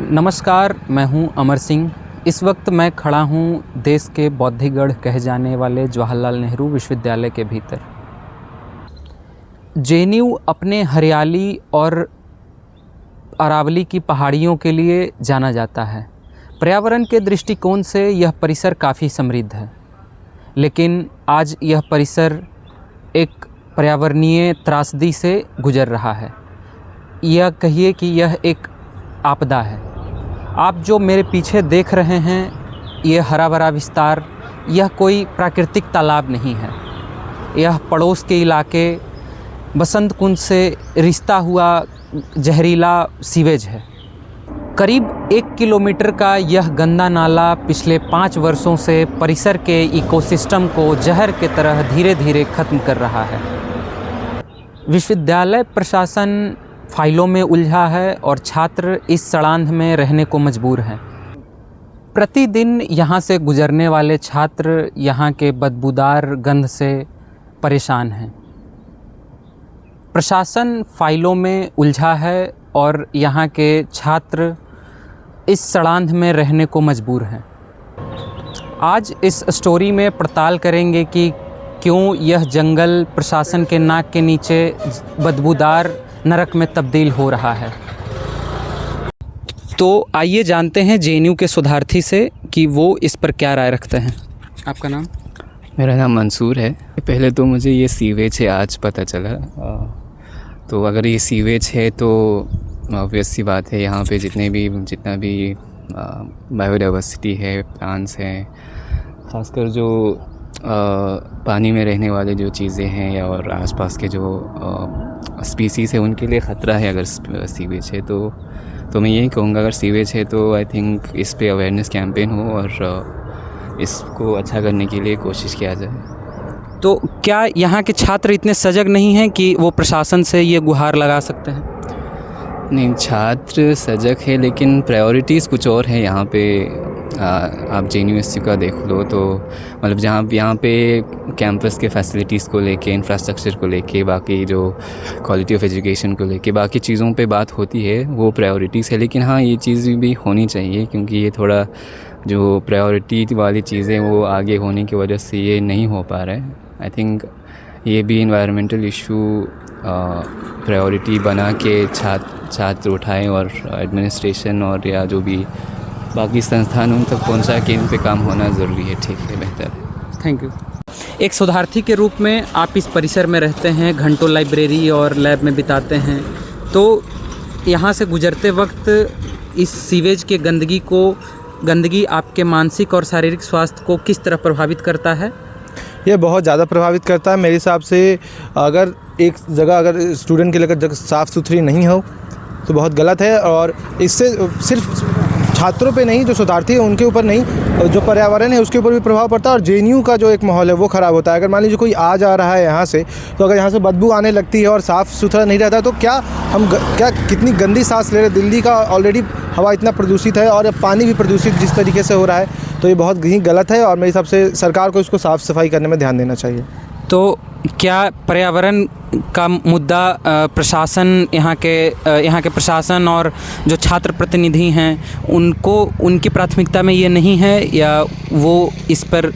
नमस्कार, मैं हूं अमर सिंह। इस वक्त मैं खड़ा हूं देश के बौद्धिगढ़ कहे जाने वाले जवाहरलाल नेहरू विश्वविद्यालय के भीतर। जेएनयू अपने हरियाली और अरावली की पहाड़ियों के लिए जाना जाता है। पर्यावरण के दृष्टिकोण से यह परिसर काफ़ी समृद्ध है, लेकिन आज यह परिसर एक पर्यावरणीय त्रासदी से गुजर रहा है। यह कहिए कि यह एक आपदा है। आप जो मेरे पीछे देख रहे हैं, यह हरा भरा विस्तार, यह कोई प्राकृतिक तालाब नहीं है। यह पड़ोस के इलाके बसंत कुंज से रिश्ता हुआ जहरीला सीवेज है। करीब 1 किलोमीटर का यह गंदा नाला पिछले 5 वर्षों से परिसर के इकोसिस्टम को जहर की तरह धीरे धीरे ख़त्म कर रहा है। विश्वविद्यालय प्रशासन फाइलों में उलझा है और छात्र इस सड़ांध में रहने को मजबूर हैं। प्रतिदिन यहाँ से गुजरने वाले छात्र यहाँ के बदबूदार गंध से परेशान हैं। प्रशासन फाइलों में उलझा है और यहाँ के छात्र इस सड़ांध में रहने को मजबूर हैं। आज इस स्टोरी में पड़ताल करेंगे कि क्यों यह जंगल प्रशासन के नाक के नीचे बदबूदार नरक में तब्दील हो रहा है। तो आइए जानते हैं जेएनयू के शोधार्थी से कि वो इस पर क्या राय रखते हैं। आपका नाम? मेरा नाम मंसूर है। पहले तो मुझे ये सीवेज है आज पता चला। तो अगर ये सीवेज है तो ऑब्वियस सी बात है, यहाँ पे जितना भी बायोडाइवर्सिटी है, प्लांट्स हैं, ख़ासकर जो पानी में रहने वाले जो चीज़ें हैं और आसपास के जो स्पीसीज़ है उनके लिए ख़तरा है। अगर सीवेज है तो मैं यही कहूँगा, अगर सीवेज है तो आई थिंक इस पे अवेयरनेस कैंपेन हो और इसको अच्छा करने के लिए कोशिश किया जाए। तो क्या यहाँ के छात्र इतने सजग नहीं हैं कि वो प्रशासन से ये गुहार लगा सकते हैं? नहीं, छात्र सजग है लेकिन प्रायोरिटीज़ कुछ और हैं यहाँ पे। आप जेएनयू का देख लो तो मतलब जहाँ यहाँ पे कैंपस के फैसिलिटीज़ को लेके, इंफ्रास्ट्रक्चर को लेके, बाकी जो क्वालिटी ऑफ एजुकेशन को लेके, बाकी चीज़ों पे बात होती है, वो प्रायोरिटीज़ है। लेकिन हाँ, ये चीज़ भी होनी चाहिए क्योंकि ये थोड़ा जो प्रायोरिटी वाली चीज़ें वो आगे होने की वजह से ये नहीं हो पा रहा है। आई थिंक ये भी इन्वायरमेंटल इशू प्रायोरिटी बना के छात्र उठाएं और एडमिनिस्ट्रेशन और या जो भी बाकी संस्थान उन तक पहुंचा के इन पे काम होना ज़रूरी है। ठीक है, बेहतर है। Thank you. एक शोधार्थी के रूप में आप इस परिसर में रहते हैं, घंटों लाइब्रेरी और लैब में बिताते हैं, तो यहाँ से गुजरते वक्त इस सीवेज के गंदगी आपके मानसिक और शारीरिक स्वास्थ्य को किस तरह प्रभावित करता है? ये बहुत ज़्यादा प्रभावित करता है मेरे हिसाब से। अगर एक जगह अगर स्टूडेंट के लिए जगह साफ़ सुथरी नहीं हो तो बहुत गलत है। और इससे सिर्फ छात्रों पे नहीं, जो शोधार्थी है उनके ऊपर नहीं, जो पर्यावरण है उसके ऊपर भी प्रभाव पड़ता है और जेएनयू का जो एक माहौल है वो ख़राब होता है। अगर मान लीजिए कोई आ जा रहा है यहाँ से, तो अगर यहाँ से बदबू आने लगती है और साफ़ सुथरा नहीं रहता तो कितनी गंदी सांस ले रहे। दिल्ली का ऑलरेडी हवा इतना प्रदूषित है और पानी भी प्रदूषित जिस तरीके से हो रहा है, तो ये बहुत ही गलत है और मेरे हिसाब से सरकार को इसको साफ़ सफाई करने में ध्यान देना चाहिए। तो क्या पर्यावरण का मुद्दा प्रशासन, यहाँ के प्रशासन और जो छात्र प्रतिनिधि हैं उनकी प्राथमिकता में ये नहीं है, या वो इस पर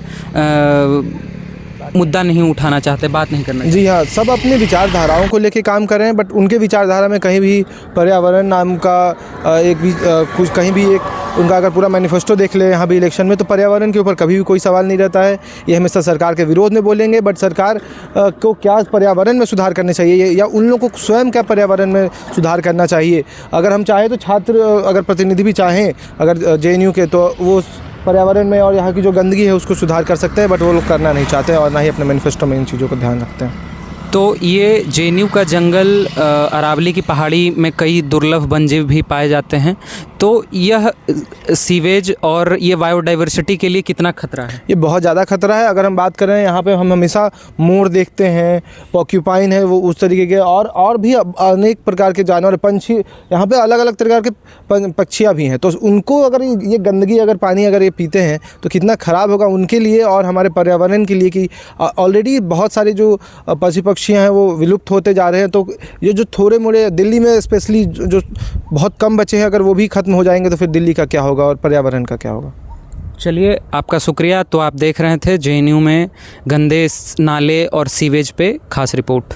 मुद्दा नहीं उठाना चाहते, बात नहीं करना चाहते? जी हाँ, सब अपनी विचारधाराओं को लेके काम कर रहे हैं, बट उनके विचारधारा में कहीं भी पर्यावरण नाम का एक भी कुछ कहीं भी एक उनका अगर पूरा मैनिफेस्टो देख ले यहाँ भी इलेक्शन में, तो पर्यावरण के ऊपर कभी भी कोई सवाल नहीं रहता है। ये हमेशा सरकार के विरोध में बोलेंगे, बट सरकार को क्या पर्यावरण में सुधार करने चाहिए या उन लोगों को स्वयं क्या पर्यावरण में सुधार करना चाहिए। अगर हम चाहें तो छात्र अगर प्रतिनिधि भी चाहें अगर जेएनयू के, तो वो पर्यावरण में और यहाँ की जो गंदगी है उसको सुधार कर सकते हैं, बट वो लोग करना नहीं चाहते और ना ही अपने मैनिफेस्टो में इन चीज़ों को ध्यान रखते हैं। तो ये जेएनयू का जंगल, अरावली की पहाड़ी में कई दुर्लभ वन्यजीव भी पाए जाते हैं, तो यह सीवेज और ये बायोडाइवर्सिटी के लिए कितना खतरा है? ये बहुत ज़्यादा खतरा है। अगर हम बात करें, यहाँ पे हम हमेशा मोर देखते हैं, पॉक्यूपाइन है, वो उस तरीके के और भी अनेक प्रकार के जानवर, पंछी, यहाँ पे अलग अलग प्रकार के पक्षियाँ भी हैं। तो उनको अगर ये गंदगी अगर पानी अगर ये पीते हैं तो कितना ख़राब होगा उनके लिए और हमारे पर्यावरण के लिए कि ऑलरेडी बहुत सारे जो पशु पक्षियाँ हैं वो विलुप्त होते जा रहे हैं। तो ये जो थोड़े मोड़े दिल्ली में स्पेशली जो बहुत कम बचे हैं, अगर वो भी ख़त्म ख़त्म हो जाएंगे तो फिर दिल्ली का क्या होगा और पर्यावरण का क्या होगा। चलिए, आपका शुक्रिया। तो आप देख रहे थे JNU में गंदे नाले और सीवेज पे खास रिपोर्ट।